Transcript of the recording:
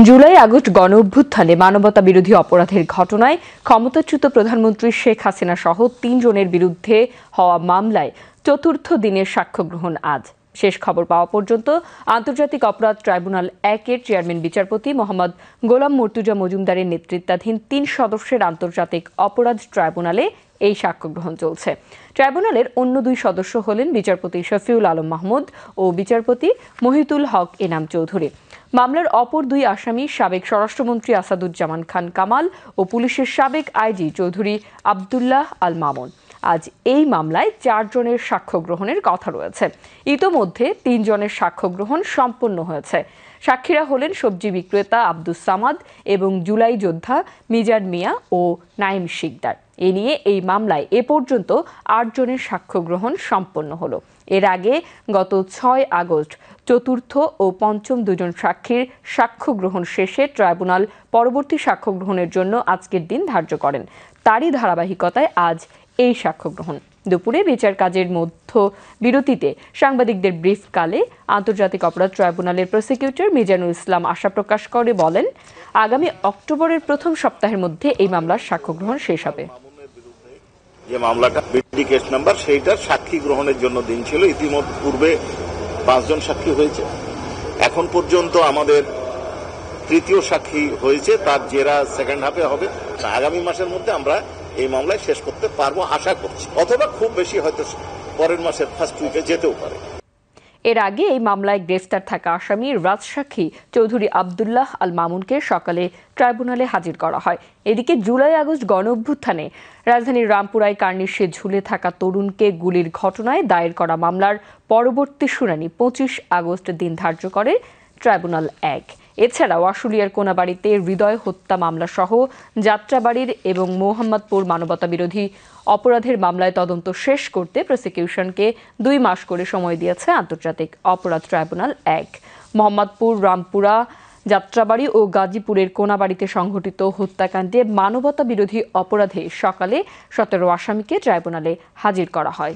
July August গণ অভ্যুত্থানে মানবতা বিরোধী অপরাধের ঘটনায় ক্ষমতাচ্যুত প্রধানমন্ত্রী শেখ হাসিনা সহ ৩ জনের বিরুদ্ধে হওয়া মামলায় চতুর্থ দিনের সাক্ষ্য গ্রহণ আজ। শেষ খবর পাওয়া পর্যন্ত আন্তর্জাতিক অপরাধ ট্রাইব্যুনাল ১-এর চেয়ারম্যান বিচারপতি মোহাম্মদ গোলাম মর্তুজা মজুমদারের নেতৃত্বাধীন ৩ সদস্যের আন্তর্জাতিক অপরাধ ট্রাইব্যুনালে এই সাক্ষ্য গ্রহণ চলছে। ট্রাইব্যুনালের অন্য ২ সদস্য হলেন বিচারপতি শফিউল আলম মাহমুদ ও বিচারপতি মহিতুল হক এনাম চৌধুরী। মামলার অপর ২ আসামি সাবেক স্বরাষ্ট্রমন্ত্রী আসাদুজ্জামান খান কামাল ও পুলিশের সাবেক আইজি চৌধুরী আবদুল্লাহ আল মামুন। আজ এই মামলায় ৪ জনের সাক্ষ্য গ্রহণের কথা রয়েছে। ইতোমধ্যে ৩ জনের সাক্ষ্য গ্রহণ সম্পন্ন হয়েছে। সাক্ষীরা হলেন সবজি বিক্রেতা আব্দুস সামাদ এবং জুলাই যোদ্ধা মিজান মিয়া ও নাইম শিকদার। এ নিয়ে এই মামলায় এ পর্যন্ত ৮ জনের সাক্ষ্য গ্রহণ সম্পন্ন হলো। এর আগে গত ৬ আগস্ট চতুর্থ ও পঞ্চম ২ জন সাক্ষীর সাক্ষ্য গ্রহণ শেষে ট্রাইব্যুনাল পরবর্তী সাক্ষ্য গ্রহণের জন্য আজকের দিন ধার্য করেন। তারই ধারাবাহিকতায় আজ এই সাক্ষ্য গ্রহণ। দুপুরে বিচার কাজের মধ্য বিরতিতে সাংবাদিকদের ব্রিফকালে আন্তর্জাতিক অপরাধ ট্রাইব্যুনালের প্রসিকিউটর মিজানুল ইসলাম আশা প্রকাশ করে বলেন, আগামী অক্টোবরের প্রথম সপ্তাহের মধ্যে এই মামলার সাক্ষ্য গ্রহণ শেষ হবে। যে মামলাটা বিডি কেস নাম্বার সেইটার সাক্ষী গ্রহণের জন্য দিন ছিল। ইতিমধ্যে পূর্বে ৫ জন সাক্ষী হয়েছে। এখন পর্যন্ত আমাদের তৃতীয় সাক্ষী হয়েছে, তার জেরা সেকেন্ড হাফে হবে। আগামী মাসের মধ্যে আমরা এই মামলায় শেষ করতে পারবো আশা করছি, অথবা খুব বেশি হয়তো পরের মাসের ফার্স্ট উইকে যেতেও পারে। এর আগে এই মামলায় গ্রেফতার থাকা আসামি রাজসাক্ষী চৌধুরী আবদুল্লাহ আল মামুনকে সকালে ট্রাইব্যুনালে হাজির করা হয়। এদিকে জুলাই আগস্ট গণ অভ্যুত্থানে রাজধানীর রামপুরায় কার্নিশে ঝুলে থাকা তরুণকে গুলির ঘটনায় দায়ের করা মামলার পরবর্তী শুনানি ২৫ আগস্ট দিন ধার্য করে ট্রাইব্যুনাল ১। এছাড়াও আশুলিয়ার কোনাবাড়িতে হৃদয় হত্যা মামলা সহ যাত্রাবাড়ির এবং মোহাম্মদপুর মানবতা বিরোধী অপরাধের মামলায় তদন্ত শেষ করতে প্রসিকিউশনকে ২ মাস করে সময় দিয়েছে আন্তর্জাতিক অপরাধ ট্রাইব্যুনাল ১। মোহাম্মদপুর, রামপুরা, যাত্রাবাড়ি ও গাজীপুরের কোনাবাড়িতে সংঘটিত হত্যাকাণ্ডে মানবতা বিরোধী অপরাধে সকালে ১৭ আসামিকে ট্রাইব্যুনালে হাজির করা হয়।